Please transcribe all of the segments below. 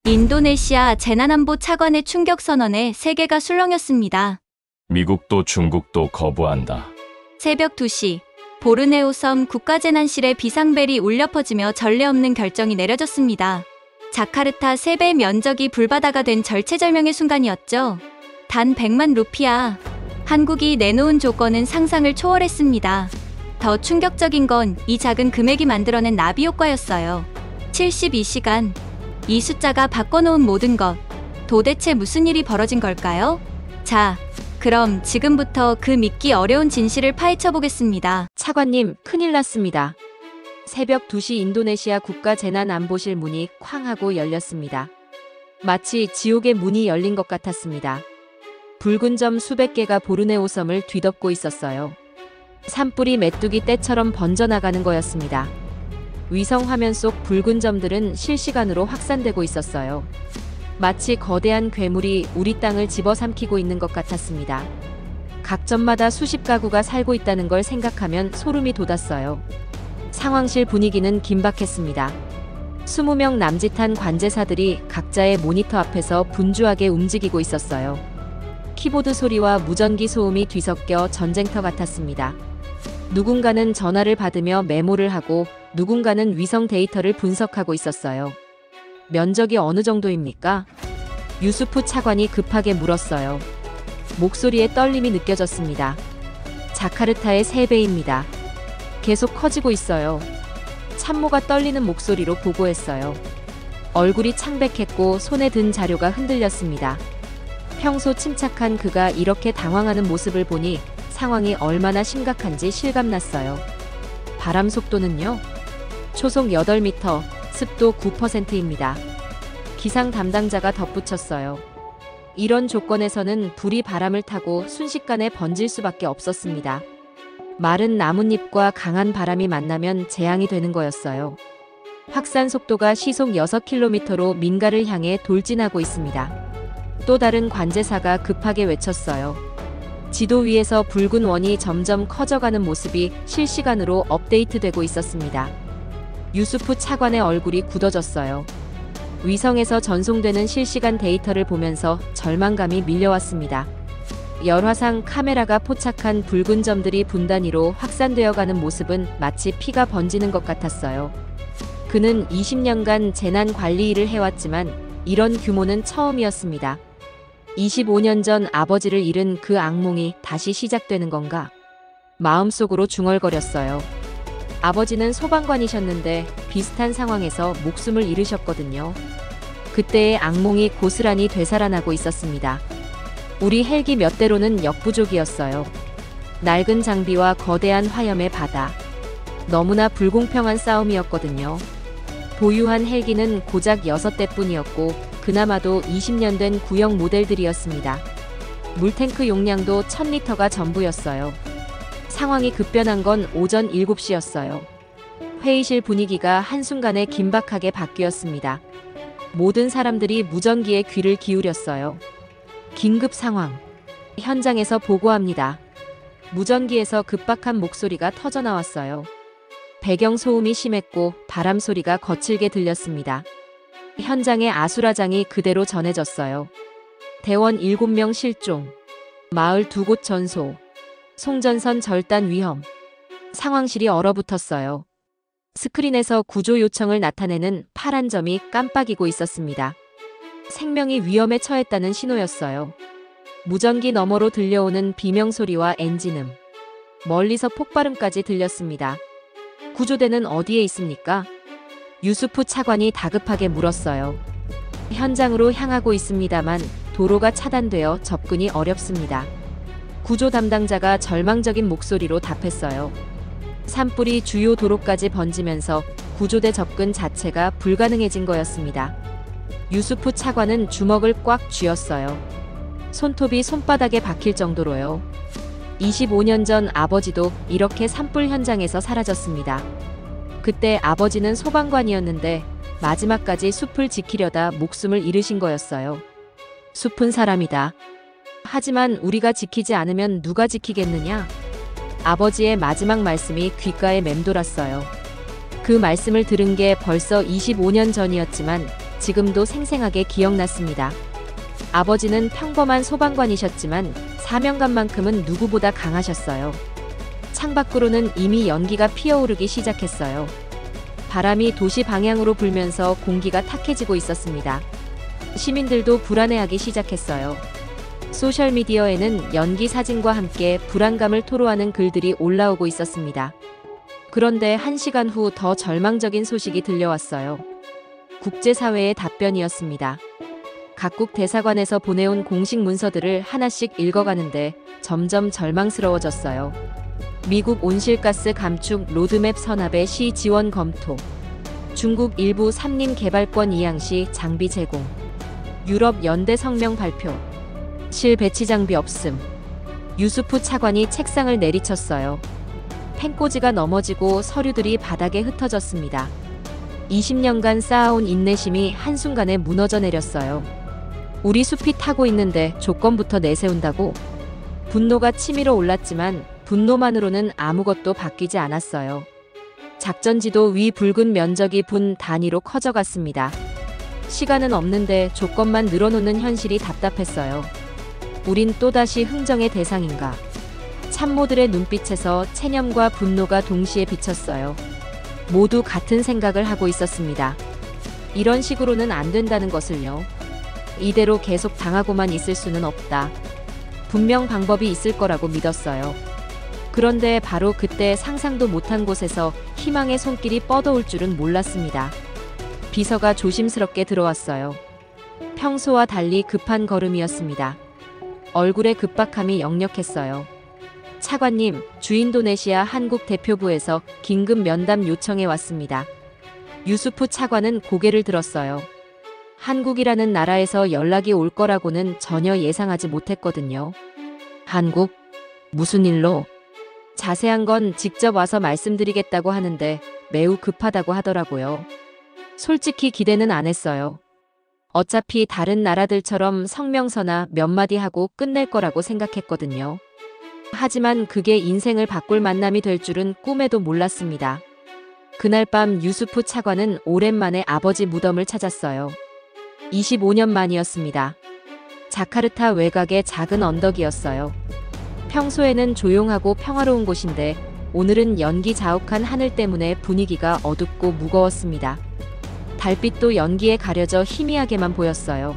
인도네시아 재난안보 차관의 충격 선언에 세계가 술렁였습니다. 미국도 중국도 거부한다. 새벽 2시 보르네오 섬 국가재난실에 비상벨이 울려 퍼지며 전례 없는 결정이 내려졌습니다. 자카르타 세배 면적이 불바다가 된 절체절명의 순간이었죠. 단 100만 루피아. 한국이 내놓은 조건은 상상을 초월했습니다. 더 충격적인 건 이 작은 금액이 만들어낸 나비 효과였어요. 72시간. 이 숫자가 바꿔놓은 모든 것. 도대체 무슨 일이 벌어진 걸까요? 자, 그럼 지금부터 그 믿기 어려운 진실을 파헤쳐 보겠습니다. 차관님, 큰일 났습니다. 새벽 2시 인도네시아 국가재난안보실 문이 쾅 하고 열렸습니다. 마치 지옥의 문이 열린 것 같았습니다. 붉은 점 수백 개가 보르네오 섬을 뒤덮고 있었어요. 산불이 메뚜기 떼처럼 번져나가는 거였습니다. 위성 화면 속 붉은 점들은 실시간으로 확산되고 있었어요. 마치 거대한 괴물이 우리 땅을 집어삼키고 있는 것 같았습니다. 각 점마다 수십 가구가 살고 있다는 걸 생각하면 소름이 돋았어요. 상황실 분위기는 긴박했습니다. 20명 남짓한 관제사들이 각자의 모니터 앞에서 분주하게 움직이고 있었어요. 키보드 소리와 무전기 소음이 뒤섞여 전쟁터 같았습니다. 누군가는 전화를 받으며 메모를 하고 누군가는 위성 데이터를 분석하고 있었어요. 면적이 어느 정도입니까? 유수프 차관이 급하게 물었어요. 목소리에 떨림이 느껴졌습니다. 자카르타의 3배입니다. 계속 커지고 있어요. 참모가 떨리는 목소리로 보고했어요. 얼굴이 창백했고 손에 든 자료가 흔들렸습니다. 평소 침착한 그가 이렇게 당황하는 모습을 보니 상황이 얼마나 심각한지 실감났어요. 바람 속도는요? 초속 8m, 습도 9%입니다. 기상 담당자가 덧붙였어요. 이런 조건에서는 불이 바람을 타고 순식간에 번질 수밖에 없었습니다. 마른 나뭇잎과 강한 바람이 만나면 재앙이 되는 거였어요. 확산 속도가 시속 6km로 민가를 향해 돌진하고 있습니다. 또 다른 관제사가 급하게 외쳤어요. 지도 위에서 붉은 원이 점점 커져가는 모습이 실시간으로 업데이트되고 있었습니다. 유수프 차관의 얼굴이 굳어졌어요. 위성에서 전송되는 실시간 데이터를 보면서 절망감이 밀려왔습니다. 열화상 카메라가 포착한 붉은 점들이 분단위로 확산되어가는 모습은 마치 피가 번지는 것 같았어요. 그는 20년간 재난 관리 일을 해왔지만 이런 규모는 처음이었습니다. 25년 전 아버지를 잃은 그 악몽이 다시 시작되는 건가? 마음속으로 중얼거렸어요. 아버지는 소방관이셨는데 비슷한 상황에서 목숨을 잃으셨거든요. 그때의 악몽이 고스란히 되살아나고 있었습니다. 우리 헬기 몇 대로는 역부족이었어요. 낡은 장비와 거대한 화염의 바다. 너무나 불공평한 싸움이었거든요. 보유한 헬기는 고작 6대뿐이었고 그나마도 20년 된 구형 모델들이었습니다. 물탱크 용량도 1000리터가 전부였어요. 상황이 급변한 건 오전 7시였어요. 회의실 분위기가 한순간에 긴박하게 바뀌었습니다. 모든 사람들이 무전기에 귀를 기울였어요. 긴급 상황. 현장에서 보고합니다. 무전기에서 급박한 목소리가 터져나왔어요. 배경 소음이 심했고 바람 소리가 거칠게 들렸습니다. 현장의 아수라장이 그대로 전해졌어요. 대원 7명 실종. 마을 2곳 전소. 송전선 절단 위험. 상황실이 얼어붙었어요. 스크린에서 구조 요청을 나타내는 파란 점이 깜빡이고 있었습니다. 생명이 위험에 처했다는 신호였어요. 무전기 너머로 들려오는 비명소리와 엔진음. 멀리서 폭발음까지 들렸습니다. 구조대는 어디에 있습니까? 유수프 차관이 다급하게 물었어요. 현장으로 향하고 있습니다만 도로가 차단되어 접근이 어렵습니다. 구조 담당자가 절망적인 목소리로 답했어요. 산불이 주요 도로까지 번지면서 구조대 접근 자체가 불가능해진 거였습니다. 유수프 차관은 주먹을 꽉 쥐었어요. 손톱이 손바닥에 박힐 정도로요. 25년 전 아버지도 이렇게 산불 현장에서 사라졌습니다. 그때 아버지는 소방관이었는데 마지막까지 숲을 지키려다 목숨을 잃으신 거였어요. 숲은 사람이다. 하지만 우리가 지키지 않으면 누가 지키겠느냐? 아버지의 마지막 말씀이 귓가에 맴돌았어요. 그 말씀을 들은 게 벌써 25년 전이었지만 지금도 생생하게 기억났습니다. 아버지는 평범한 소방관이셨지만 사명감만큼은 누구보다 강하셨어요. 창밖으로는 이미 연기가 피어오르기 시작했어요. 바람이 도시 방향으로 불면서 공기가 탁해지고 있었습니다. 시민들도 불안해하기 시작했어요. 소셜미디어에는 연기 사진과 함께 불안감을 토로하는 글들이 올라오고 있었습니다. 그런데 1시간 후 더 절망적인 소식이 들려왔어요. 국제사회의 답변이었습니다. 각국 대사관에서 보내온 공식 문서들을 하나씩 읽어가는데 점점 절망스러워졌어요. 미국 온실가스 감축 로드맵 선압의 시 지원 검토. 중국 일부 삼림 개발권 이양 시 장비 제공. 유럽 연대 성명 발표. 실 배치 장비 없음. 유수프 차관이 책상을 내리쳤어요. 펜꽂이가 넘어지고 서류들이 바닥에 흩어졌습니다. 20년간 쌓아온 인내심이 한순간에 무너져 내렸어요. 우리 숲이 타고 있는데 조건부터 내세운다고? 분노가 치밀어 올랐지만 분노만으로는 아무것도 바뀌지 않았어요. 작전지도 위 붉은 면적이 분 단위로 커져갔습니다. 시간은 없는데 조건만 늘어놓는 현실이 답답했어요. 우린 또다시 흥정의 대상인가? 참모들의 눈빛에서 체념과 분노가 동시에 비쳤어요. 모두 같은 생각을 하고 있었습니다. 이런 식으로는 안 된다는 것을요. 이대로 계속 당하고만 있을 수는 없다. 분명 방법이 있을 거라고 믿었어요. 그런데 바로 그때 상상도 못한 곳에서 희망의 손길이 뻗어올 줄은 몰랐습니다. 비서가 조심스럽게 들어왔어요. 평소와 달리 급한 걸음이었습니다. 얼굴의 급박함이 역력했어요. 차관님, 주인도네시아 한국 대표부에서 긴급 면담 요청해 왔습니다. 유수프 차관은 고개를 들었어요. 한국이라는 나라에서 연락이 올 거라고는 전혀 예상하지 못했거든요. 한국? 무슨 일로? 자세한 건 직접 와서 말씀드리겠다고 하는데 매우 급하다고 하더라고요. 솔직히 기대는 안 했어요. 어차피 다른 나라들처럼 성명서나 몇 마디 하고 끝낼 거라고 생각했거든요. 하지만 그게 인생을 바꿀 만남이 될 줄은 꿈에도 몰랐습니다. 그날 밤 유수프 차관은 오랜만에 아버지 무덤을 찾았어요. 25년 만이었습니다. 자카르타 외곽의 작은 언덕이었어요. 평소에는 조용하고 평화로운 곳인데 오늘은 연기 자욱한 하늘 때문에 분위기가 어둡고 무거웠습니다. 달빛도 연기에 가려져 희미하게만 보였어요.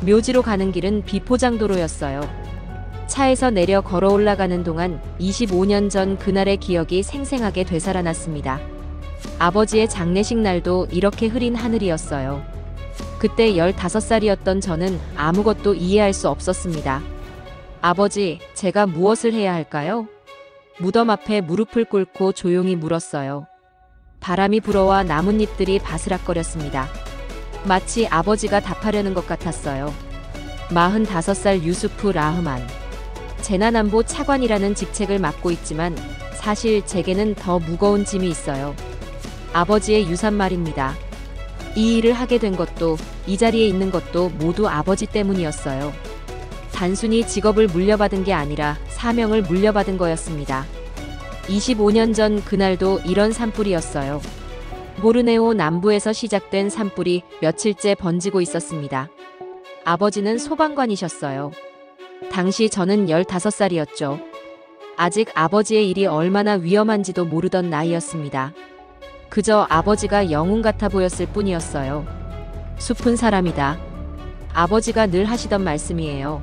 묘지로 가는 길은 비포장도로였어요. 차에서 내려 걸어 올라가는 동안 25년 전 그날의 기억이 생생하게 되살아났습니다. 아버지의 장례식 날도 이렇게 흐린 하늘이었어요. 그때 15살이었던 저는 아무것도 이해할 수 없었습니다. 아버지, 제가 무엇을 해야 할까요? 무덤 앞에 무릎을 꿇고 조용히 물었어요. 바람이 불어와 나뭇잎들이 바스락거렸습니다. 마치 아버지가 답하려는 것 같았어요. 45살 유수프 라흐만. 재난안보 차관이라는 직책을 맡고 있지만 사실 제게는 더 무거운 짐이 있어요. 아버지의 유산 말입니다. 이 일을 하게 된 것도 이 자리에 있는 것도 모두 아버지 때문이었어요. 단순히 직업을 물려받은 게 아니라 사명을 물려받은 거였습니다. 25년 전 그날도 이런 산불이었어요. 보르네오 남부에서 시작된 산불이 며칠째 번지고 있었습니다. 아버지는 소방관이셨어요. 당시 저는 15살이었죠. 아직 아버지의 일이 얼마나 위험한지도 모르던 나이였습니다. 그저 아버지가 영웅 같아 보였을 뿐이었어요. 숲은 사람이다. 아버지가 늘 하시던 말씀이에요.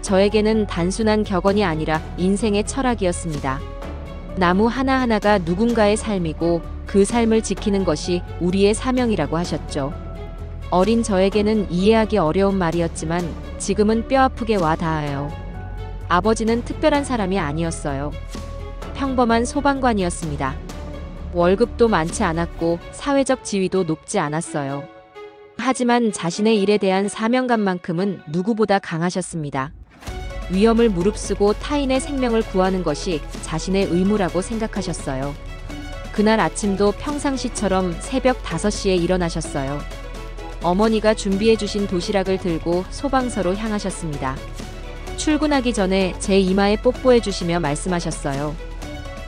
저에게는 단순한 격언이 아니라 인생의 철학이었습니다. 나무 하나하나가 누군가의 삶이고 그 삶을 지키는 것이 우리의 사명이라고 하셨죠. 어린 저에게는 이해하기 어려운 말이었지만 지금은 뼈아프게 와 닿아요. 아버지는 특별한 사람이 아니었어요. 평범한 소방관이었습니다. 월급도 많지 않았고 사회적 지위도 높지 않았어요. 하지만 자신의 일에 대한 사명감만큼은 누구보다 강하셨습니다. 위험을 무릅쓰고 타인의 생명을 구하는 것이 자신의 의무라고 생각하셨어요. 그날 아침도 평상시처럼 새벽 5시에 일어나셨어요. 어머니가 준비해 주신 도시락을 들고 소방서로 향하셨습니다. 출근하기 전에 제 이마에 뽀뽀해 주시며 말씀하셨어요.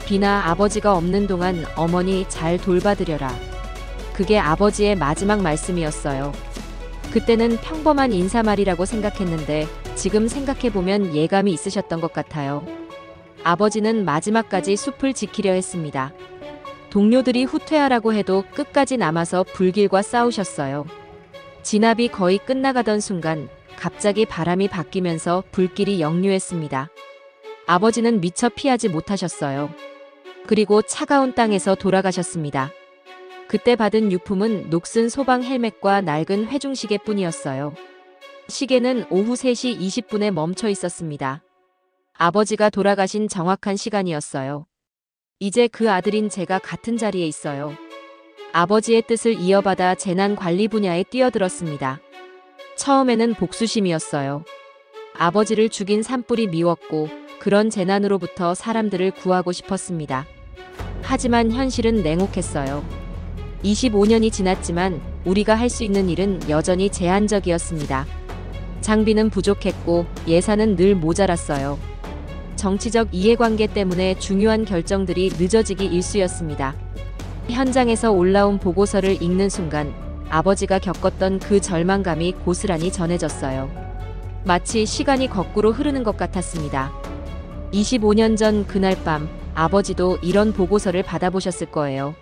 비나 아버지가 없는 동안 어머니 잘 돌봐드려라. 그게 아버지의 마지막 말씀이었어요. 그때는 평범한 인사말이라고 생각했는데 지금 생각해보면 예감이 있으셨던 것 같아요. 아버지는 마지막까지 숲을 지키려 했습니다. 동료들이 후퇴하라고 해도 끝까지 남아서 불길과 싸우셨어요. 진압이 거의 끝나가던 순간 갑자기 바람이 바뀌면서 불길이 역류했습니다. 아버지는 미처 피하지 못하셨어요. 그리고 차가운 땅에서 돌아가셨습니다. 그때 받은 유품은 녹슨 소방 헬멧과 낡은 회중시계뿐이었어요. 시계는 오후 3시 20분에 멈춰 있었습니다. 아버지가 돌아가신 정확한 시간이었어요. 이제 그 아들인 제가 같은 자리에 있어요. 아버지의 뜻을 이어받아 재난관리 분야에 뛰어들었습니다. 처음에는 복수심이었어요. 아버지를 죽인 산불이 미웠고 그런 재난으로부터 사람들을 구하고 싶었습니다. 하지만 현실은 냉혹했어요. 25년이 지났지만 우리가 할 수 있는 일은 여전히 제한적이었습니다. 장비는 부족했고 예산은 늘 모자랐어요. 정치적 이해관계 때문에 중요한 결정들이 늦어지기 일쑤였습니다. 현장에서 올라온 보고서를 읽는 순간 아버지가 겪었던 그 절망감이 고스란히 전해졌어요. 마치 시간이 거꾸로 흐르는 것 같았습니다. 25년 전 그날 밤 아버지도 이런 보고서를 받아보셨을 거예요.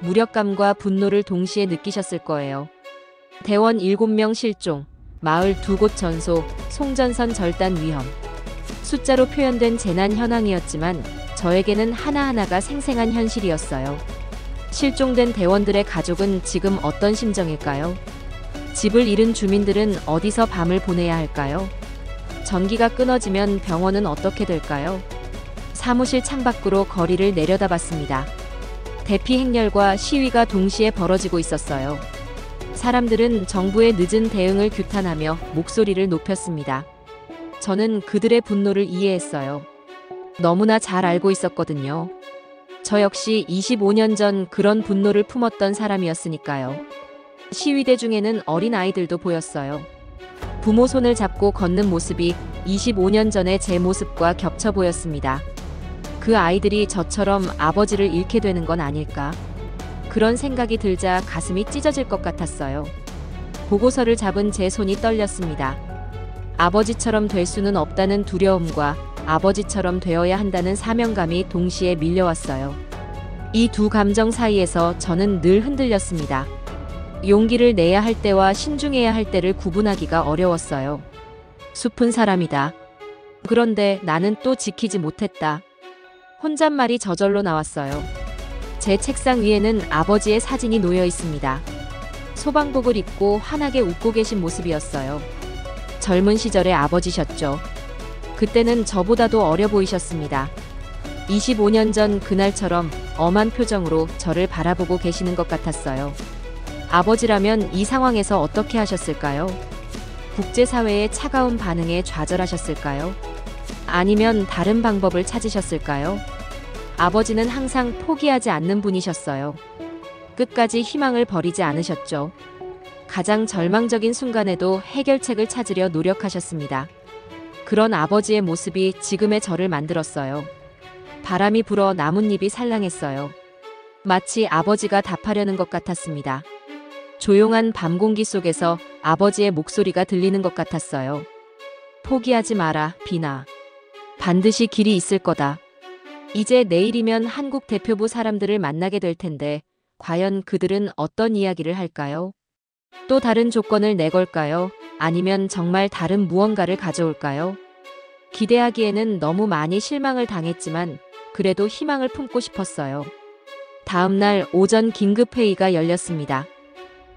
무력감과 분노를 동시에 느끼셨을 거예요. 대원 7명 실종, 마을 2곳 전소, 송전선 절단 위험. 숫자로 표현된 재난 현황이었지만 저에게는 하나하나가 생생한 현실이었어요. 실종된 대원들의 가족은 지금 어떤 심정일까요? 집을 잃은 주민들은 어디서 밤을 보내야 할까요? 전기가 끊어지면 병원은 어떻게 될까요? 사무실 창밖으로 거리를 내려다봤습니다. 대피 행렬과 시위가 동시에 벌어지고 있었어요. 사람들은 정부의 늦은 대응을 규탄하며 목소리를 높였습니다. 저는 그들의 분노를 이해했어요. 너무나 잘 알고 있었거든요. 저 역시 25년 전 그런 분노를 품었던 사람이었으니까요. 시위대 중에는 어린 아이들도 보였어요. 부모 손을 잡고 걷는 모습이 25년 전의 제 모습과 겹쳐 보였습니다. 그 아이들이 저처럼 아버지를 잃게 되는 건 아닐까? 그런 생각이 들자 가슴이 찢어질 것 같았어요. 보고서를 잡은 제 손이 떨렸습니다. 아버지처럼 될 수는 없다는 두려움과 아버지처럼 되어야 한다는 사명감이 동시에 밀려왔어요. 이 두 감정 사이에서 저는 늘 흔들렸습니다. 용기를 내야 할 때와 신중해야 할 때를 구분하기가 어려웠어요. 숲은 사람이다. 그런데 나는 또 지키지 못했다. 혼잣말이 저절로 나왔어요. 제 책상 위에는 아버지의 사진이 놓여 있습니다. 소방복을 입고 환하게 웃고 계신 모습이었어요. 젊은 시절의 아버지셨죠. 그때는 저보다도 어려 보이셨습니다. 25년 전 그날처럼 엄한 표정으로 저를 바라보고 계시는 것 같았어요. 아버지라면 이 상황에서 어떻게 하셨을까요? 국제사회의 차가운 반응에 좌절하셨을까요? 아니면 다른 방법을 찾으셨을까요? 아버지는 항상 포기하지 않는 분이셨어요. 끝까지 희망을 버리지 않으셨죠. 가장 절망적인 순간에도 해결책을 찾으려 노력하셨습니다. 그런 아버지의 모습이 지금의 저를 만들었어요. 바람이 불어 나뭇잎이 살랑했어요. 마치 아버지가 답하려는 것 같았습니다. 조용한 밤 공기 속에서 아버지의 목소리가 들리는 것 같았어요. 포기하지 마라, 비나. 반드시 길이 있을 거다. 이제 내일이면 한국 대표부 사람들을 만나게 될 텐데 과연 그들은 어떤 이야기를 할까요? 또 다른 조건을 내걸까요? 아니면 정말 다른 무언가를 가져올까요? 기대하기에는 너무 많이 실망을 당했지만 그래도 희망을 품고 싶었어요. 다음 날 오전 긴급회의가 열렸습니다.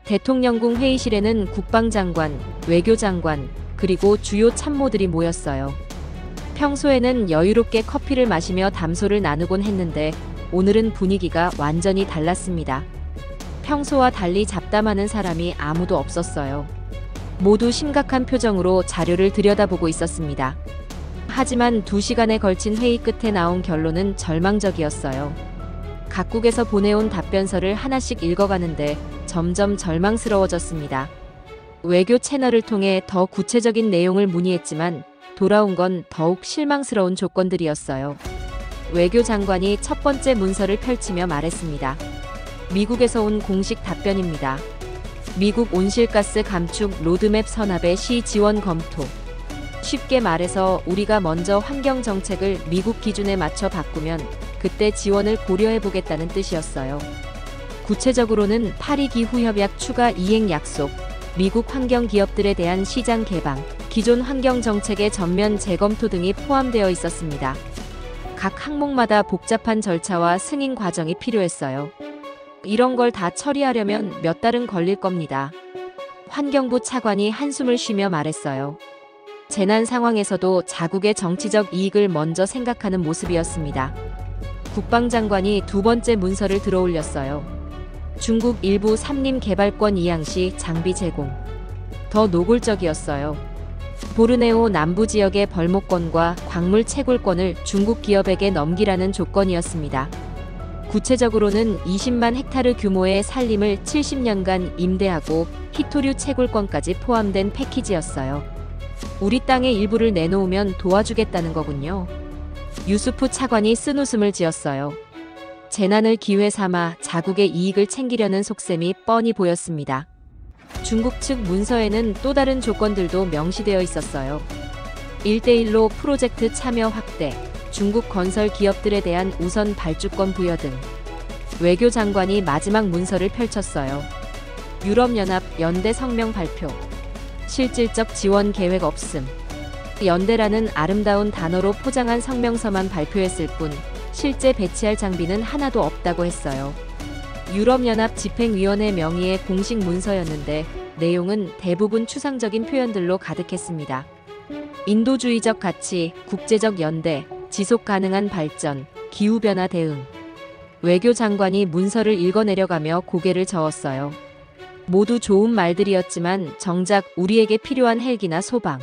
대통령궁 회의실에는 국방장관, 외교장관, 그리고 주요 참모들이 모였어요. 평소에는 여유롭게 커피를 마시며 담소를 나누곤 했는데 오늘은 분위기가 완전히 달랐습니다. 평소와 달리 잡담하는 사람이 아무도 없었어요. 모두 심각한 표정으로 자료를 들여다보고 있었습니다. 하지만 2시간에 걸친 회의 끝에 나온 결론은 절망적이었어요. 각국에서 보내온 답변서를 하나씩 읽어가는데 점점 절망스러워졌습니다. 외교 채널을 통해 더 구체적인 내용을 문의했지만 돌아온 건 더욱 실망스러운 조건들이었어요. 외교장관이 첫 번째 문서를 펼치며 말했습니다. 미국에서 온 공식 답변입니다. 미국 온실가스 감축 로드맵 선압의 시 지원 검토. 쉽게 말해서 우리가 먼저 환경 정책을 미국 기준에 맞춰 바꾸면 그때 지원을 고려해 보겠다는 뜻이었어요. 구체적으로는 파리 기후협약 추가 이행 약속, 미국 환경 기업들에 대한 시장 개방, 기존 환경 정책의 전면 재검토 등이 포함되어 있었습니다. 각 항목마다 복잡한 절차와 승인 과정이 필요했어요. 이런 걸 다 처리하려면 몇 달은 걸릴 겁니다. 환경부 차관이 한숨을 쉬며 말했어요. 재난 상황에서도 자국의 정치적 이익을 먼저 생각하는 모습이었습니다. 국방장관이 두 번째 문서를 들어올렸어요. 중국 일부 산림 개발권 이양시 장비 제공. 더 노골적이었어요. 보르네오 남부 지역의 벌목권과 광물 채굴권을 중국 기업에게 넘기라는 조건이었습니다. 구체적으로는 20만 헥타르 규모의 산림을 70년간 임대하고 희토류 채굴권까지 포함된 패키지였어요. 우리 땅의 일부를 내놓으면 도와주겠다는 거군요. 유수프 차관이 쓴웃음을 지었어요. 재난을 기회 삼아 자국의 이익을 챙기려는 속셈이 뻔히 보였습니다. 중국 측 문서에는 또 다른 조건들도 명시되어 있었어요. 1대1로 프로젝트 참여 확대, 중국 건설 기업들에 대한 우선 발주권 부여 등. 외교장관이 마지막 문서를 펼쳤어요. 유럽연합 연대 성명 발표. 실질적 지원 계획 없음. 연대라는 아름다운 단어로 포장한 성명서만 발표했을 뿐 실제 배치할 장비는 하나도 없다고 했어요. 유럽연합 집행위원회 명의의 공식 문서였는데 내용은 대부분 추상적인 표현들로 가득했습니다. 인도주의적 가치, 국제적 연대, 지속 가능한 발전, 기후변화 대응. 외교장관이 문서를 읽어내려가며 고개를 저었어요. 모두 좋은 말들이었지만 정작 우리에게 필요한 헬기나 소방,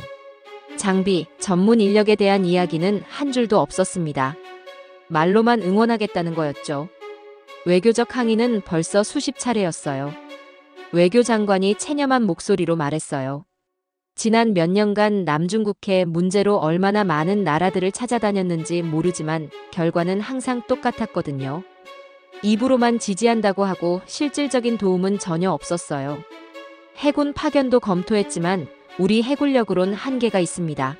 장비, 전문 인력에 대한 이야기는 한 줄도 없었습니다. 말로만 응원하겠다는 거였죠. 외교적 항의는 벌써 수십 차례였어요. 외교장관이 체념한 목소리로 말했어요. 지난 몇 년간 남중국해 문제로 얼마나 많은 나라들을 찾아다녔는지 모르지만 결과는 항상 똑같았거든요. 입으로만 지지한다고 하고 실질적인 도움은 전혀 없었어요. 해군 파견도 검토했지만 우리 해군력으론 한계가 있습니다.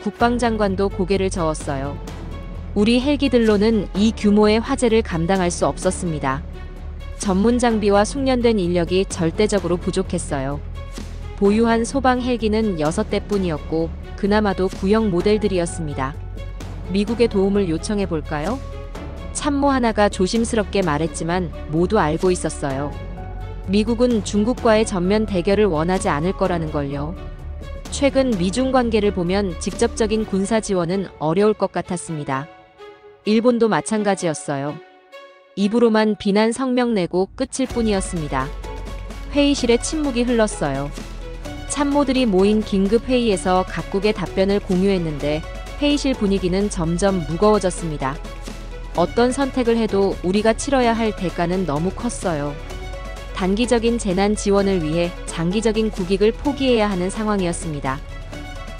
국방장관도 고개를 저었어요. 우리 헬기들로는 이 규모의 화재를 감당할 수 없었습니다. 전문 장비와 숙련된 인력이 절대적으로 부족했어요. 보유한 소방 헬기는 6대뿐이었고 그나마도 구형 모델들이었습니다. 미국의 도움을 요청해 볼까요? 참모 하나가 조심스럽게 말했지만 모두 알고 있었어요. 미국은 중국과의 전면 대결을 원하지 않을 거라는 걸요. 최근 미중 관계를 보면 직접적인 군사 지원은 어려울 것 같았습니다. 일본도 마찬가지였어요. 입으로만 비난 성명 내고 끝일 뿐이었습니다. 회의실에 침묵이 흘렀어요. 참모들이 모인 긴급 회의에서 각국의 답변을 공유했는데 회의실 분위기는 점점 무거워졌습니다. 어떤 선택을 해도 우리가 치러야 할 대가는 너무 컸어요. 단기적인 재난 지원을 위해 장기적인 국익을 포기해야 하는 상황이었습니다.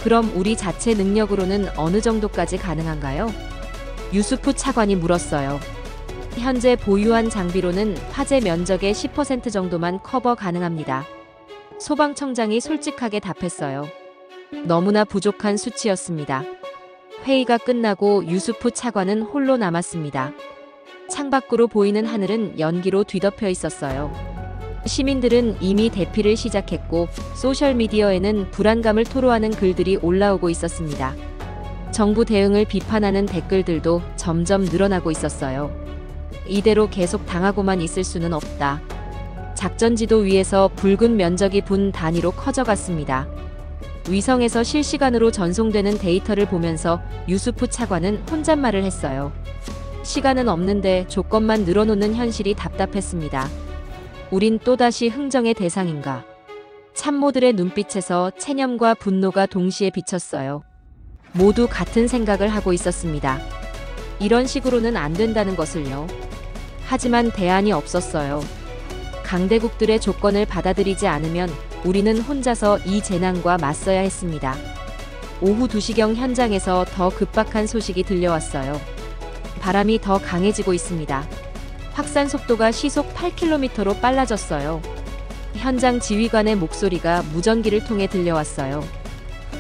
그럼 우리 자체 능력으로는 어느 정도까지 가능한가요? 유수프 차관이 물었어요. 현재 보유한 장비로는 화재 면적의 10% 정도만 커버 가능합니다. 소방청장이 솔직하게 답했어요. 너무나 부족한 수치였습니다. 회의가 끝나고 유수프 차관은 홀로 남았습니다. 창밖으로 보이는 하늘은 연기로 뒤덮여 있었어요. 시민들은 이미 대피를 시작했고 소셜미디어에는 불안감을 토로하는 글들이 올라오고 있었습니다. 정부 대응을 비판하는 댓글들도 점점 늘어나고 있었어요. 이대로 계속 당하고만 있을 수는 없다. 작전지도 위에서 붉은 면적이 분 단위로 커져갔습니다. 위성에서 실시간으로 전송되는 데이터를 보면서 유수프 차관은 혼잣말을 했어요. 시간은 없는데 조건만 늘어놓는 현실이 답답했습니다. 우린 또다시 흥정의 대상인가? 참모들의 눈빛에서 체념과 분노가 동시에 비쳤어요. 모두 같은 생각을 하고 있었습니다. 이런 식으로는 안 된다는 것을요. 하지만 대안이 없었어요. 강대국들의 조건을 받아들이지 않으면 우리는 혼자서 이 재난과 맞서야 했습니다. 오후 2시경 현장에서 더 급박한 소식이 들려왔어요. 바람이 더 강해지고 있습니다. 확산 속도가 시속 8km로 빨라졌어요. 현장 지휘관의 목소리가 무전기를 통해 들려왔어요.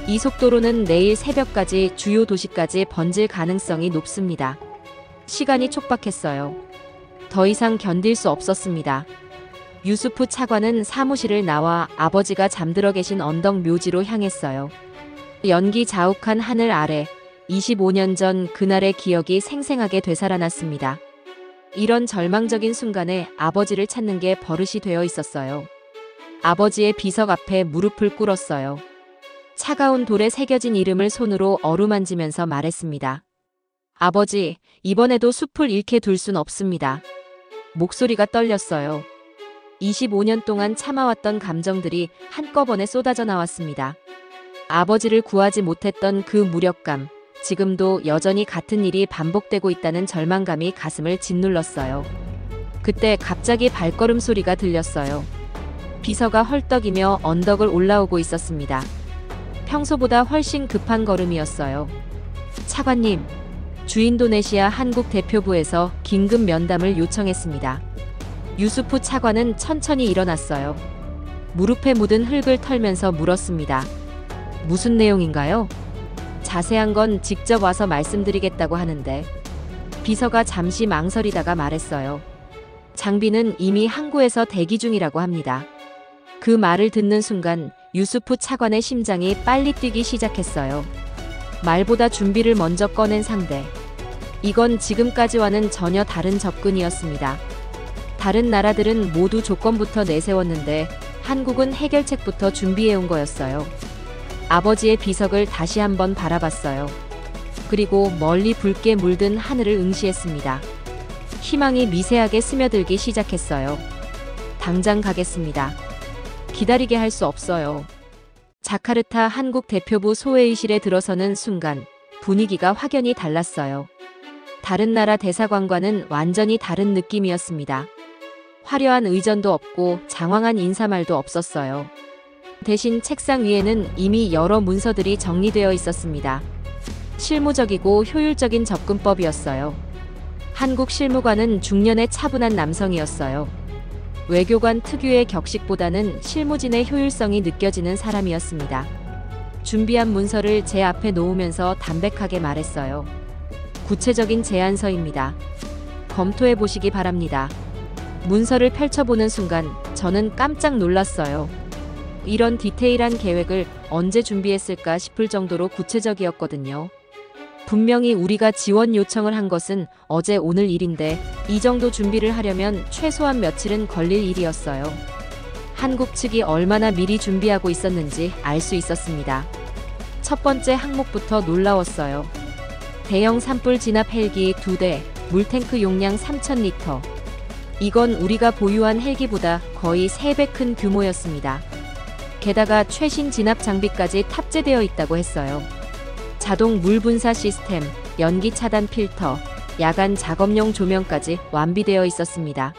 이 속도로는 내일 새벽까지 주요 도시까지 번질 가능성이 높습니다. 시간이 촉박했어요. 더 이상 견딜 수 없었습니다. 유수프 차관은 사무실을 나와 아버지가 잠들어 계신 언덕 묘지로 향했어요. 연기 자욱한 하늘 아래 25년 전 그날의 기억이 생생하게 되살아났습니다. 이런 절망적인 순간에 아버지를 찾는 게 버릇이 되어 있었어요. 아버지의 비석 앞에 무릎을 꿇었어요. 차가운 돌에 새겨진 이름을 손으로 어루만지면서 말했습니다. 아버지, 이번에도 숲을 잃게 둘 순 없습니다. 목소리가 떨렸어요. 25년 동안 참아왔던 감정들이 한꺼번에 쏟아져 나왔습니다. 아버지를 구하지 못했던 그 무력감, 지금도 여전히 같은 일이 반복되고 있다는 절망감이 가슴을 짓눌렀어요. 그때 갑자기 발걸음 소리가 들렸어요. 비서가 헐떡이며 언덕을 올라오고 있었습니다. 평소보다 훨씬 급한 걸음이었어요. 차관님, 주인도네시아 한국 대표부에서 긴급 면담을 요청했습니다. 유수프 차관은 천천히 일어났어요. 무릎에 묻은 흙을 털면서 물었습니다. 무슨 내용인가요? 자세한 건 직접 와서 말씀드리겠다고 하는데. 비서가 잠시 망설이다가 말했어요. 장비는 이미 항구에서 대기 중이라고 합니다. 그 말을 듣는 순간 유수프 차관의 심장이 빨리 뛰기 시작했어요. 말보다 준비를 먼저 꺼낸 상대. 이건 지금까지와는 전혀 다른 접근이었습니다. 다른 나라들은 모두 조건부터 내세웠는데 한국은 해결책부터 준비해온 거였어요. 아버지의 비석을 다시 한번 바라봤어요. 그리고 멀리 붉게 물든 하늘을 응시했습니다. 희망이 미세하게 스며들기 시작했어요. 당장 가겠습니다. 기다리게 할 수 없어요. 자카르타 한국 대표부 소회의실에 들어서는 순간 분위기가 확연히 달랐어요. 다른 나라 대사관과는 완전히 다른 느낌이었습니다. 화려한 의전도 없고 장황한 인사말도 없었어요. 대신 책상 위에는 이미 여러 문서들이 정리되어 있었습니다. 실무적이고 효율적인 접근법이었어요. 한국 실무관은 중년의 차분한 남성이었어요. 외교관 특유의 격식보다는 실무진의 효율성이 느껴지는 사람이었습니다. 준비한 문서를 제 앞에 놓으면서 담백하게 말했어요. 구체적인 제안서입니다. 검토해 보시기 바랍니다. 문서를 펼쳐보는 순간 저는 깜짝 놀랐어요. 이런 디테일한 계획을 언제 준비했을까 싶을 정도로 구체적이었거든요. 분명히 우리가 지원 요청을 한 것은 어제 오늘 일인데 이 정도 준비를 하려면 최소한 며칠은 걸릴 일이었어요. 한국 측이 얼마나 미리 준비하고 있었는지 알 수 있었습니다. 첫 번째 항목부터 놀라웠어요. 대형 산불 진압 헬기 2대, 물탱크 용량 3,000리터. 이건 우리가 보유한 헬기보다 거의 3배 큰 규모였습니다. 게다가 최신 진압 장비까지 탑재되어 있다고 했어요. 자동 물 분사 시스템, 연기 차단 필터, 야간 작업용 조명까지 완비되어 있었습니다.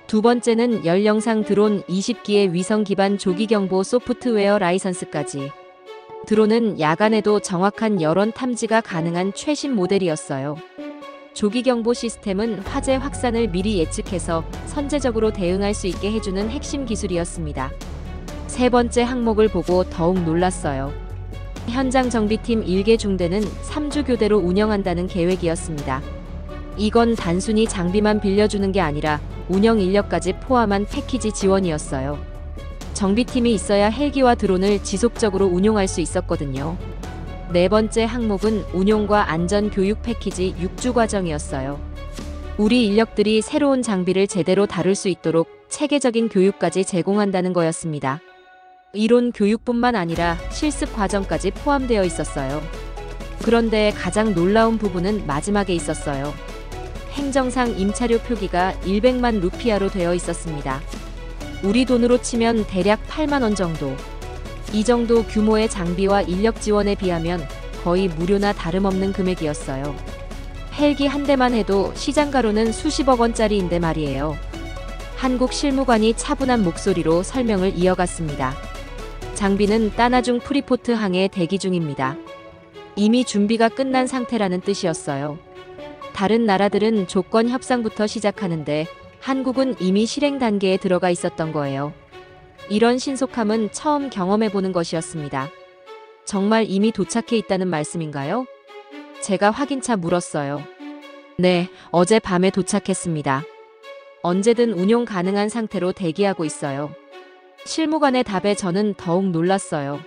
두 번째는 열영상 드론 20기의 위성 기반 조기 경보 소프트웨어 라이선스까지. 드론은 야간에도 정확한 여론 탐지가 가능한 최신 모델이었어요. 조기 경보 시스템은 화재 확산을 미리 예측해서 선제적으로 대응할 수 있게 해주는 핵심 기술이었습니다. 세 번째 항목을 보고 더욱 놀랐어요. 현장 정비팀 1개 중대는 3주 교대로 운영한다는 계획이었습니다. 이건 단순히 장비만 빌려주는 게 아니라 운영 인력까지 포함한 패키지 지원이었어요. 정비팀이 있어야 헬기와 드론을 지속적으로 운용할 수 있었거든요. 네 번째 항목은 운용과 안전 교육 패키지 6주 과정이었어요. 우리 인력들이 새로운 장비를 제대로 다룰 수 있도록 체계적인 교육까지 제공한다는 거였습니다. 이론 교육뿐만 아니라 실습 과정까지 포함되어 있었어요. 그런데 가장 놀라운 부분은 마지막에 있었어요. 행정상 임차료 표기가 100만 루피아로 되어 있었습니다. 우리 돈으로 치면 대략 8만 원 정도. 이 정도 규모의 장비와 인력 지원에 비하면 거의 무료나 다름없는 금액이었어요. 헬기 한 대만 해도 시장가로는 수십억 원짜리인데 말이에요. 한국 실무관이 차분한 목소리로 설명을 이어갔습니다. 장비는 따나중 프리포트 항에 대기 중입니다. 이미 준비가 끝난 상태라는 뜻이었어요. 다른 나라들은 조건 협상부터 시작하는데 한국은 이미 실행 단계에 들어가 있었던 거예요. 이런 신속함은 처음 경험해보는 것이었습니다. 정말 이미 도착해 있다는 말씀인가요? 제가 확인차 물었어요. 네, 어제 밤에 도착했습니다. 언제든 운용 가능한 상태로 대기하고 있어요. 실무관의 답에 저는 더욱 놀랐어요.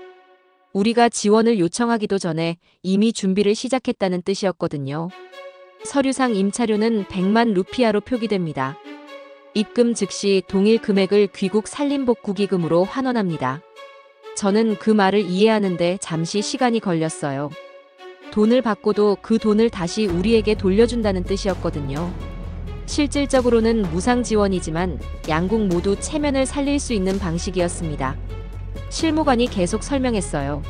우리가 지원을 요청하기도 전에 이미 준비를 시작했다는 뜻이었거든요. 서류상 임차료는 100만 루피아로 표기됩니다. 입금 즉시 동일 금액을 귀국 산림복구기금으로 환원합니다. 저는 그 말을 이해하는데 잠시 시간이 걸렸어요. 돈을 받고도 그 돈을 다시 우리에게 돌려준다는 뜻이었거든요. 실질적으로는 무상 지원이지만 양국 모두 체면을 살릴 수 있는 방식이었습니다. 실무관이 계속 설명했어요.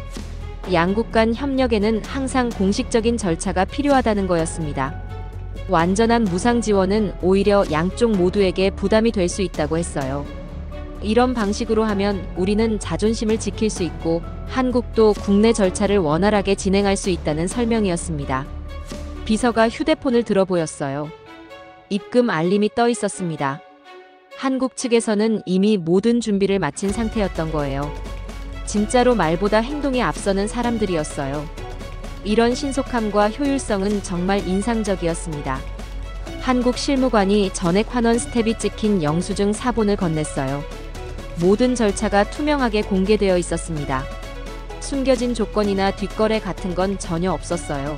양국 간 협력에는 항상 공식적인 절차가 필요하다는 거였습니다. 완전한 무상 지원은 오히려 양쪽 모두에게 부담이 될 수 있다고 했어요. 이런 방식으로 하면 우리는 자존심을 지킬 수 있고 한국도 국내 절차를 원활하게 진행할 수 있다는 설명이었습니다. 비서가 휴대폰을 들어 보였어요. 입금 알림이 떠 있었습니다. 한국 측에서는 이미 모든 준비를 마친 상태였던 거예요. 진짜로 말보다 행동에 앞서는 사람들이었어요. 이런 신속함과 효율성은 정말 인상적이었습니다. 한국 실무관이 전액 환원 스텝이 찍힌 영수증 4본을 건넸어요. 모든 절차가 투명하게 공개되어 있었습니다. 숨겨진 조건이나 뒷거래 같은 건 전혀 없었어요.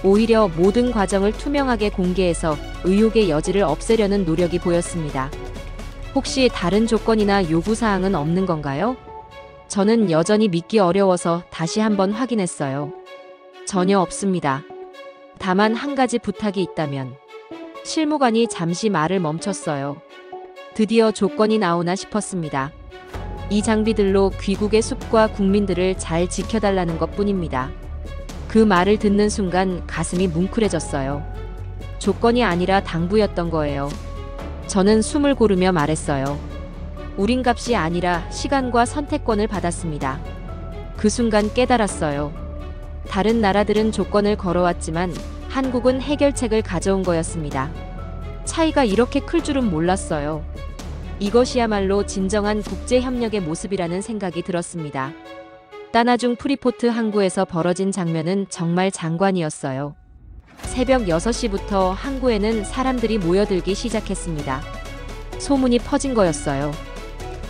오히려 모든 과정을 투명하게 공개해서 의혹의 여지를 없애려는 노력이 보였습니다. 혹시 다른 조건이나 요구사항은 없는 건가요? 저는 여전히 믿기 어려워서 다시 한번 확인했어요. 전혀 없습니다. 다만 한 가지 부탁이 있다면. 실무관이 잠시 말을 멈췄어요. 드디어 조건이 나오나 싶었습니다. 이 장비들로 귀국의 숲과 국민들을 잘 지켜달라는 것뿐입니다. 그 말을 듣는 순간 가슴이 뭉클해졌어요. 조건이 아니라 당부였던 거예요. 저는 숨을 고르며 말했어요. 우린 값이 아니라 시간과 선택권을 받았습니다. 그 순간 깨달았어요. 다른 나라들은 조건을 걸어왔지만 한국은 해결책을 가져온 거였습니다. 차이가 이렇게 클 줄은 몰랐어요. 이것이야말로 진정한 국제협력의 모습이라는 생각이 들었습니다. 따나중 프리포트 항구에서 벌어진 장면은 정말 장관이었어요. 새벽 6시부터 항구에는 사람들이 모여들기 시작했습니다. 소문이 퍼진 거였어요.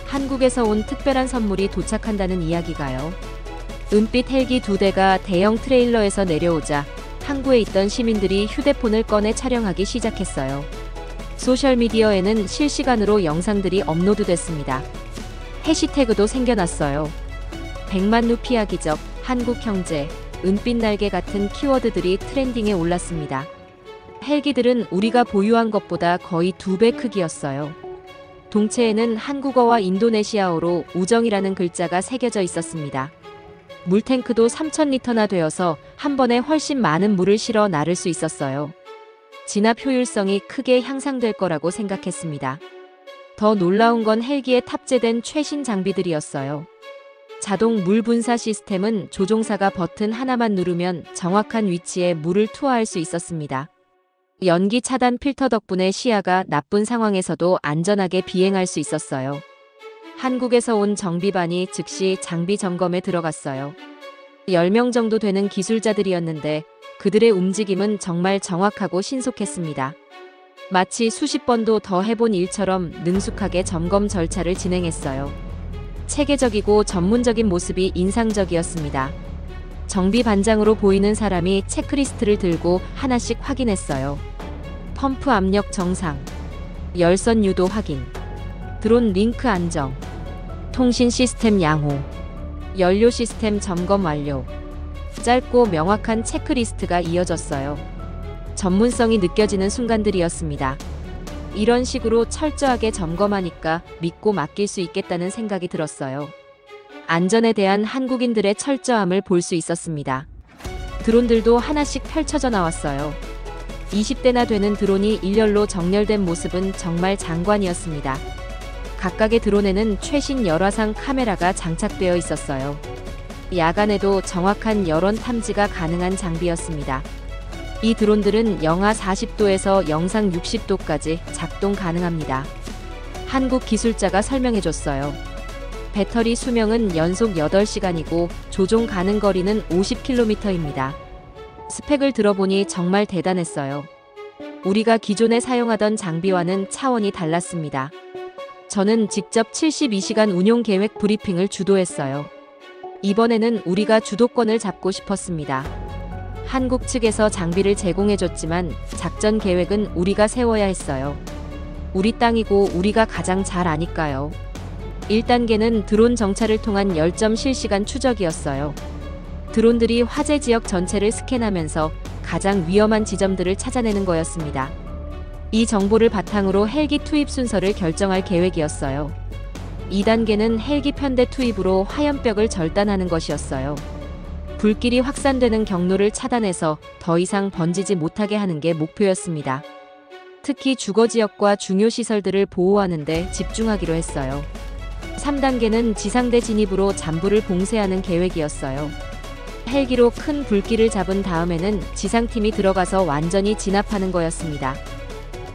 한국에서 온 특별한 선물이 도착한다는 이야기가요. 은빛 헬기 2대가 대형 트레일러에서 내려오자 항구에 있던 시민들이 휴대폰을 꺼내 촬영하기 시작했어요. 소셜미디어에는 실시간으로 영상들이 업로드됐습니다. 해시태그도 생겨났어요. 100만 루피아 기적, 한국 형제, 은빛 날개 같은 키워드들이 트렌딩에 올랐습니다. 헬기들은 우리가 보유한 것보다 거의 2배 크기였어요. 동체에는 한국어와 인도네시아어로 우정이라는 글자가 새겨져 있었습니다. 물탱크도 3,000리터나 되어서 한 번에 훨씬 많은 물을 실어 나를 수 있었어요. 진압 효율성이 크게 향상될 거라고 생각했습니다. 더 놀라운 건 헬기에 탑재된 최신 장비들이었어요. 자동 물 분사 시스템은 조종사가 버튼 하나만 누르면 정확한 위치에 물을 투하할 수 있었습니다. 연기 차단 필터 덕분에 시야가 나쁜 상황에서도 안전하게 비행할 수 있었어요. 한국에서 온 정비반이 즉시 장비 점검에 들어갔어요. 10명 정도 되는 기술자들이었는데 그들의 움직임은 정말 정확하고 신속했습니다. 마치 수십 번도 더 해본 일처럼 능숙하게 점검 절차를 진행했어요. 체계적이고 전문적인 모습이 인상적이었습니다. 정비 반장으로 보이는 사람이 체크리스트를 들고 하나씩 확인했어요. 펌프 압력 정상, 열선 유도 확인, 드론 링크 안정, 통신 시스템 양호, 연료 시스템 점검 완료. 짧고 명확한 체크리스트가 이어졌어요. 전문성이 느껴지는 순간들이었습니다. 이런 식으로 철저하게 점검하니까 믿고 맡길 수 있겠다는 생각이 들었어요. 안전에 대한 한국인들의 철저함을 볼 수 있었습니다. 드론들도 하나씩 펼쳐져 나왔어요. 20대나 되는 드론이 일렬로 정렬된 모습은 정말 장관이었습니다. 각각의 드론에는 최신 열화상 카메라가 장착되어 있었어요. 야간에도 정확한 여론 탐지가 가능한 장비였습니다. 이 드론들은 영하 40도에서 영상 60도까지 작동 가능합니다. 한국 기술자가 설명해줬어요. 배터리 수명은 연속 8시간이고 조종 가능 거리는 50km입니다. 스펙을 들어보니 정말 대단했어요. 우리가 기존에 사용하던 장비와는 차원이 달랐습니다. 저는 직접 72시간 운용 계획 브리핑을 주도했어요. 이번에는 우리가 주도권을 잡고 싶었습니다. 한국 측에서 장비를 제공해줬지만 작전 계획은 우리가 세워야 했어요. 우리 땅이고 우리가 가장 잘 아니까요. 1단계는 드론 정찰을 통한 열점 실시간 추적이었어요. 드론들이 화재 지역 전체를 스캔하면서 가장 위험한 지점들을 찾아내는 거였습니다. 이 정보를 바탕으로 헬기 투입 순서를 결정할 계획이었어요. 2단계는 헬기 편대 투입으로 화염벽을 절단하는 것이었어요. 불길이 확산되는 경로를 차단해서 더 이상 번지지 못하게 하는 게 목표였습니다. 특히 주거지역과 중요 시설들을 보호하는 데 집중하기로 했어요. 3단계는 지상대 진입으로 잠부를 봉쇄하는 계획이었어요. 헬기로 큰 불길을 잡은 다음에는 지상팀이 들어가서 완전히 진압하는 거였습니다.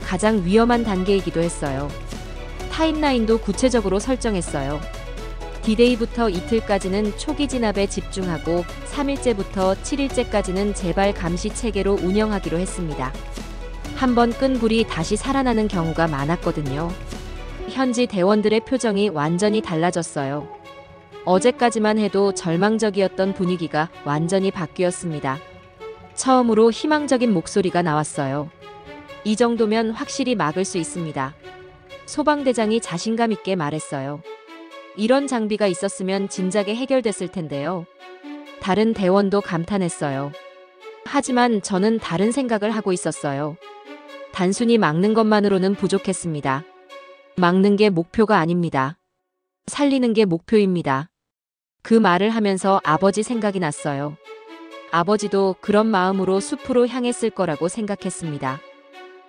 가장 위험한 단계이기도 했어요. 타임라인도 구체적으로 설정했어요. D-Day부터 이틀까지는 초기 진압에 집중하고 3일째부터 7일째까지는 재발 감시 체계로 운영하기로 했습니다. 한번 끈 불이 다시 살아나는 경우가 많았거든요. 현지 대원들의 표정이 완전히 달라졌어요. 어제까지만 해도 절망적이었던 분위기가 완전히 바뀌었습니다. 처음으로 희망적인 목소리가 나왔어요. 이 정도면 확실히 막을 수 있습니다. 소방대장이 자신감 있게 말했어요. 이런 장비가 있었으면 진작에 해결됐을 텐데요. 다른 대원도 감탄했어요. 하지만 저는 다른 생각을 하고 있었어요. 단순히 막는 것만으로는 부족했습니다. 막는 게 목표가 아닙니다. 살리는 게 목표입니다. 그 말을 하면서 아버지 생각이 났어요. 아버지도 그런 마음으로 숲으로 향했을 거라고 생각했습니다.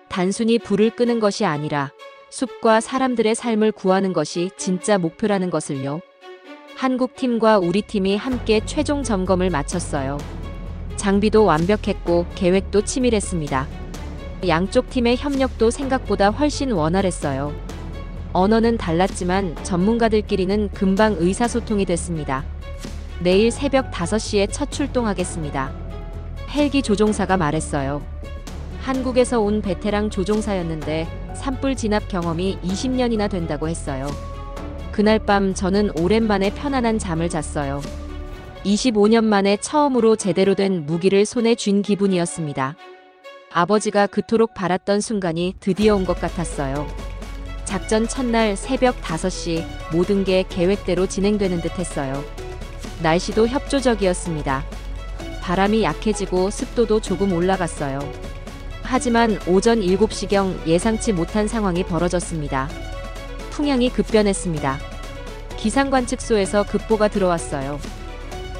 단순히 불을 끄는 것이 아니라 숲과 사람들의 삶을 구하는 것이 진짜 목표라는 것을요. 한국 팀과 우리 팀이 함께 최종 점검을 마쳤어요. 장비도 완벽했고 계획도 치밀했습니다. 양쪽 팀의 협력도 생각보다 훨씬 원활했어요. 언어는 달랐지만 전문가들끼리는 금방 의사소통이 됐습니다. 내일 새벽 5시에 첫 출동하겠습니다. 헬기 조종사가 말했어요. 한국에서 온 베테랑 조종사였는데 산불 진압 경험이 20년이나 된다고 했어요. 그날 밤 저는 오랜만에 편안한 잠을 잤어요. 25년 만에 처음으로 제대로 된 무기를 손에 쥔 기분이었습니다. 아버지가 그토록 바랐던 순간이 드디어 온 것 같았어요. 작전 첫날 새벽 5시 모든 게 계획대로 진행되는 듯 했어요. 날씨도 협조적이었습니다. 바람이 약해지고 습도도 조금 올라갔어요. 하지만 오전 7시경 예상치 못한 상황이 벌어졌습니다. 풍향이 급변했습니다. 기상관측소에서 급보가 들어왔어요.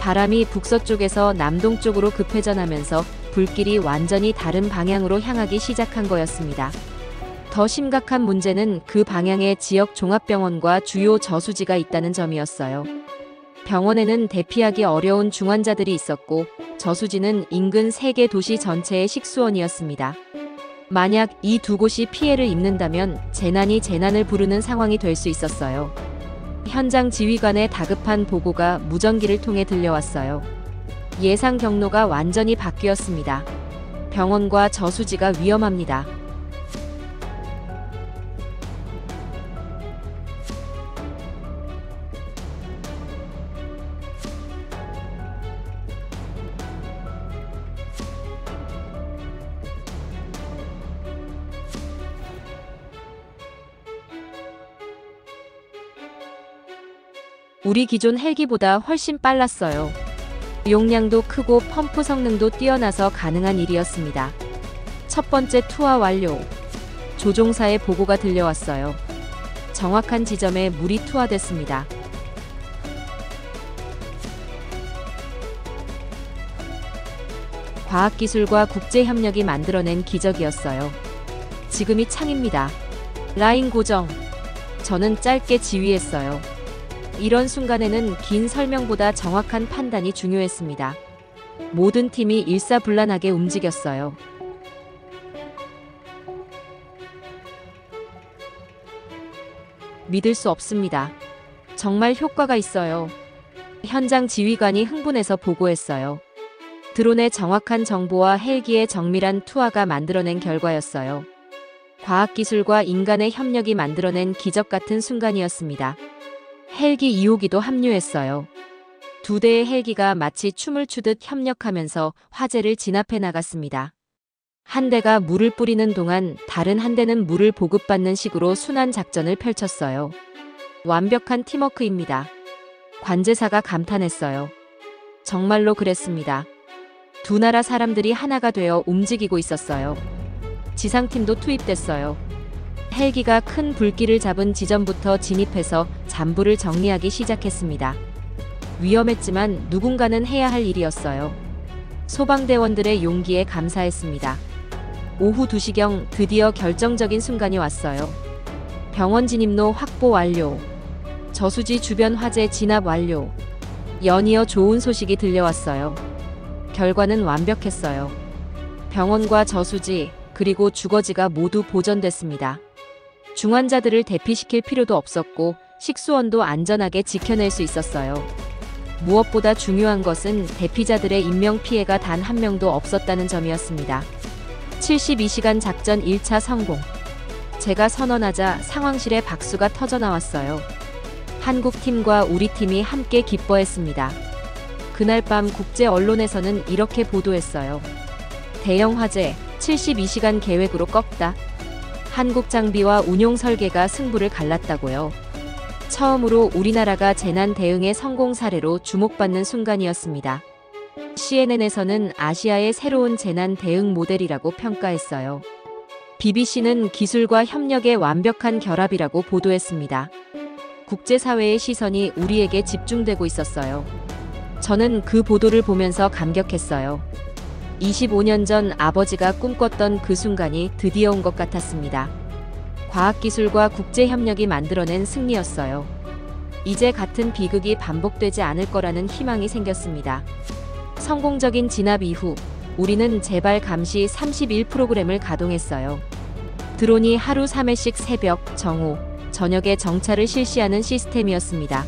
바람이 북서쪽에서 남동쪽으로 급회전하면서 불길이 완전히 다른 방향으로 향하기 시작한 거였습니다. 더 심각한 문제는 그 방향에 지역 종합병원과 주요 저수지가 있다는 점이었어요. 병원에는 대피하기 어려운 중환자들이 있었고 저수지는 인근 3개 도시 전체의 식수원이었습니다. 만약 이 두 곳이 피해를 입는다면 재난이 재난을 부르는 상황이 될 수 있었어요. 현장 지휘관의 다급한 보고가 무전기를 통해 들려왔어요. 예상 경로가 완전히 바뀌었습니다. 병원과 저수지가 위험합니다. 우리 기존 헬기보다 훨씬 빨랐어요. 용량도 크고 펌프 성능도 뛰어나서 가능한 일이었습니다. 첫 번째 투하 완료. 조종사의 보고가 들려왔어요. 정확한 지점에 물이 투하됐습니다. 과학기술과 국제협력이 만들어낸 기적이었어요. 지금이 창입니다. 라인 고정. 저는 짧게 지휘했어요. 이런 순간에는 긴 설명보다 정확한 판단이 중요했습니다. 모든 팀이 일사불란하게 움직였어요. 믿을 수 없습니다. 정말 효과가 있어요. 현장 지휘관이 흥분해서 보고했어요. 드론의 정확한 정보와 헬기의 정밀한 투하가 만들어낸 결과였어요. 과학기술과 인간의 협력이 만들어낸 기적 같은 순간이었습니다. 헬기 2호기도 합류했어요. 두 대의 헬기가 마치 춤을 추듯 협력하면서 화재를 진압해 나갔습니다. 한 대가 물을 뿌리는 동안 다른 한 대는 물을 보급받는 식으로 순환 작전을 펼쳤어요. 완벽한 팀워크입니다. 관제사가 감탄했어요. 정말로 그랬습니다. 두 나라 사람들이 하나가 되어 움직이고 있었어요. 지상팀도 투입됐어요. 헬기가 큰 불길을 잡은 지점부터 진입해서 잔불을 정리하기 시작했습니다. 위험했지만 누군가는 해야 할 일이었어요. 소방대원들의 용기에 감사했습니다. 오후 2시경 드디어 결정적인 순간이 왔어요. 병원 진입로 확보 완료. 저수지 주변 화재 진압 완료. 연이어 좋은 소식이 들려왔어요. 결과는 완벽했어요. 병원과 저수지, 그리고 주거지가 모두 보존됐습니다. 중환자들을 대피시킬 필요도 없었고 식수원도 안전하게 지켜낼 수 있었어요. 무엇보다 중요한 것은 대피자들의 인명피해가 단 한 명도 없었다는 점이었습니다. 72시간 작전 1차 성공. 제가 선언하자 상황실에 박수가 터져나왔어요. 한국 팀과 우리 팀이 함께 기뻐했습니다. 그날 밤 국제 언론에서는 이렇게 보도했어요. 대형 화재, 72시간 계획으로 꺾다. 한국 장비와 운용 설계가 승부를 갈랐다고요. 처음으로 우리나라가 재난 대응의 성공 사례로 주목받는 순간이었습니다. CNN에서는 아시아의 새로운 재난 대응 모델이라고 평가했어요. BBC는 기술과 협력의 완벽한 결합이라고 보도했습니다. 국제사회의 시선이 우리에게 집중되고 있었어요. 저는 그 보도를 보면서 감격했어요. 25년 전 아버지가 꿈꿨던 그 순간이 드디어 온 것 같았습니다. 과학기술과 국제협력이 만들어낸 승리였어요. 이제 같은 비극이 반복되지 않을 거라는 희망이 생겼습니다. 성공적인 진압 이후 우리는 재발 감시 31 프로그램을 가동했어요. 드론이 하루 3회씩 새벽, 정오, 저녁에 정찰을 실시하는 시스템이었습니다.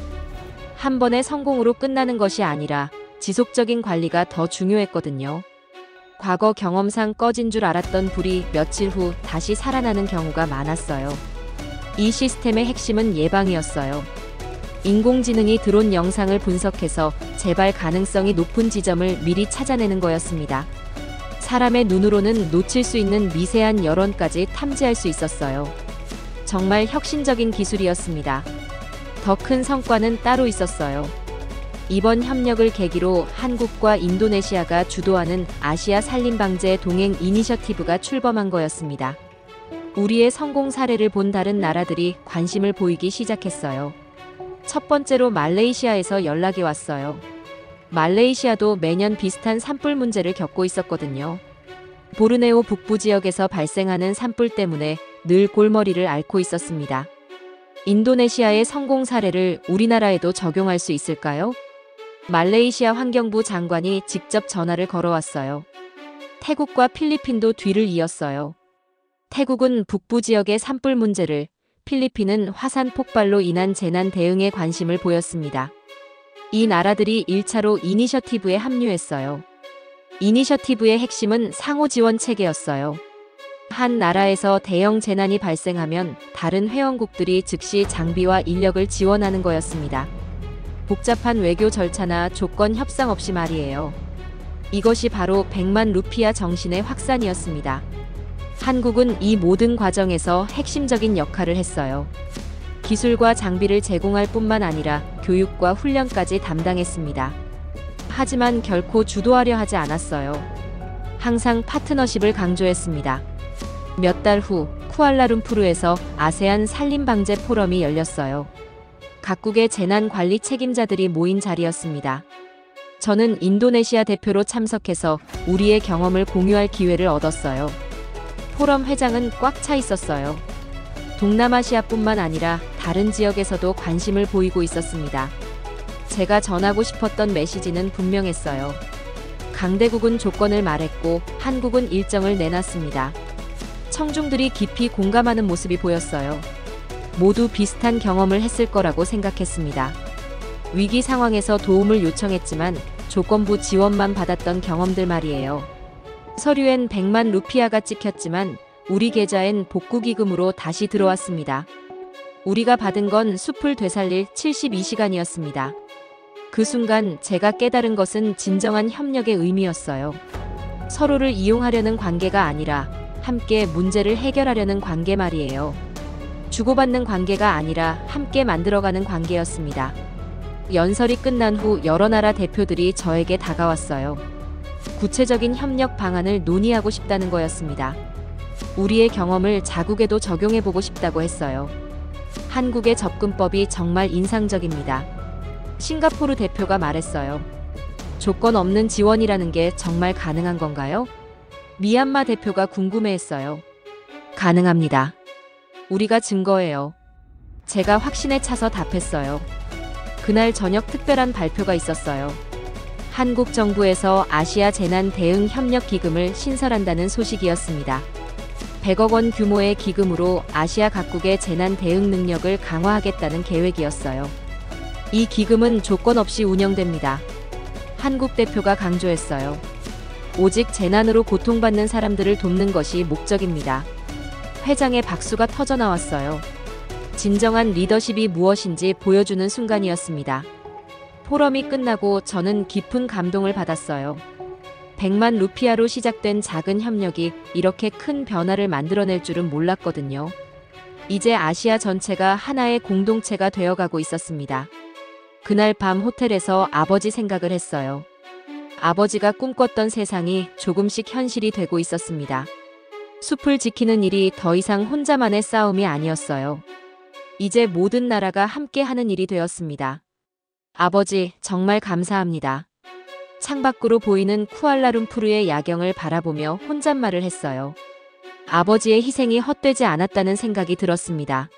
한 번의 성공으로 끝나는 것이 아니라 지속적인 관리가 더 중요했거든요. 과거 경험상 꺼진 줄 알았던 불이 며칠 후 다시 살아나는 경우가 많았어요. 이 시스템의 핵심은 예방이었어요. 인공지능이 드론 영상을 분석해서 재발 가능성이 높은 지점을 미리 찾아내는 거였습니다. 사람의 눈으로는 놓칠 수 있는 미세한 열원까지 탐지할 수 있었어요. 정말 혁신적인 기술이었습니다. 더 큰 성과는 따로 있었어요. 이번 협력을 계기로 한국과 인도네시아가 주도하는 아시아 산림방제 동행 이니셔티브가 출범한 거였습니다. 우리의 성공 사례를 본 다른 나라들이 관심을 보이기 시작했어요. 첫 번째로 말레이시아에서 연락이 왔어요. 말레이시아도 매년 비슷한 산불 문제를 겪고 있었거든요. 보르네오 북부 지역에서 발생하는 산불 때문에 늘 골머리를 앓고 있었습니다. 인도네시아의 성공 사례를 우리나라에도 적용할 수 있을까요? 말레이시아 환경부 장관이 직접 전화를 걸어왔어요. 태국과 필리핀도 뒤를 이었어요. 태국은 북부 지역의 산불 문제를, 필리핀은 화산 폭발로 인한 재난 대응에 관심을 보였습니다. 이 나라들이 1차로 이니셔티브에 합류했어요. 이니셔티브의 핵심은 상호 지원 체계였어요. 한 나라에서 대형 재난이 발생하면 다른 회원국들이 즉시 장비와 인력을 지원하는 거였습니다. 복잡한 외교 절차나 조건 협상 없이 말이에요. 이것이 바로 100만 루피아 정신의 확산이었습니다. 한국은 이 모든 과정에서 핵심적인 역할을 했어요. 기술과 장비를 제공할 뿐만 아니라 교육과 훈련까지 담당했습니다. 하지만 결코 주도하려 하지 않았어요. 항상 파트너십을 강조했습니다. 몇 달 후 쿠알라룸푸르에서 아세안 산림방제 포럼이 열렸어요. 각국의 재난관리 책임자들이 모인 자리였습니다. 저는 인도네시아 대표로 참석해서 우리의 경험을 공유할 기회를 얻었어요. 포럼 회장은 꽉 차 있었어요. 동남아시아뿐만 아니라 다른 지역에서도 관심을 보이고 있었습니다. 제가 전하고 싶었던 메시지는 분명했어요. 강대국은 조건을 말했고 한국은 일정을 내놨습니다. 청중들이 깊이 공감하는 모습이 보였어요. 모두 비슷한 경험을 했을 거라고 생각했습니다. 위기 상황에서 도움을 요청했지만 조건부 지원만 받았던 경험들 말이에요. 서류엔 100만 루피아가 찍혔지만 우리 계좌엔 복구기금으로 다시 들어왔습니다. 우리가 받은 건 숲을 되살릴 72시간이었습니다. 그 순간 제가 깨달은 것은 진정한 협력의 의미였어요. 서로를 이용하려는 관계가 아니라 함께 문제를 해결하려는 관계 말이에요. 주고받는 관계가 아니라 함께 만들어가는 관계였습니다. 연설이 끝난 후 여러 나라 대표들이 저에게 다가왔어요. 구체적인 협력 방안을 논의하고 싶다는 거였습니다. 우리의 경험을 자국에도 적용해보고 싶다고 했어요. 한국의 접근법이 정말 인상적입니다. 싱가포르 대표가 말했어요. 조건 없는 지원이라는 게 정말 가능한 건가요? 미얀마 대표가 궁금해했어요. 가능합니다. 우리가 증거예요. 제가 확신에 차서 답했어요. 그날 저녁 특별한 발표가 있었어요. 한국 정부에서 아시아 재난 대응 협력 기금을 신설한다는 소식이었습니다. 100억 원 규모의 기금으로 아시아 각국의 재난 대응 능력을 강화하겠다는 계획이었어요. 이 기금은 조건 없이 운영됩니다. 한국 대표가 강조했어요. 오직 재난으로 고통받는 사람들을 돕는 것이 목적입니다. 회장의 박수가 터져 나왔어요. 진정한 리더십이 무엇인지 보여주는 순간이었습니다. 포럼이 끝나고 저는 깊은 감동을 받았어요. 100만 루피아로 시작된 작은 협력이 이렇게 큰 변화를 만들어낼 줄은 몰랐거든요. 이제 아시아 전체가 하나의 공동체가 되어가고 있었습니다. 그날 밤 호텔에서 아버지 생각을 했어요. 아버지가 꿈꿨던 세상이 조금씩 현실이 되고 있었습니다. 숲을 지키는 일이 더 이상 혼자만의 싸움이 아니었어요. 이제 모든 나라가 함께 하는 일이 되었습니다. 아버지, 정말 감사합니다. 창밖으로 보이는 쿠알라룸푸르의 야경을 바라보며 혼잣말을 했어요. 아버지의 희생이 헛되지 않았다는 생각이 들었습니다.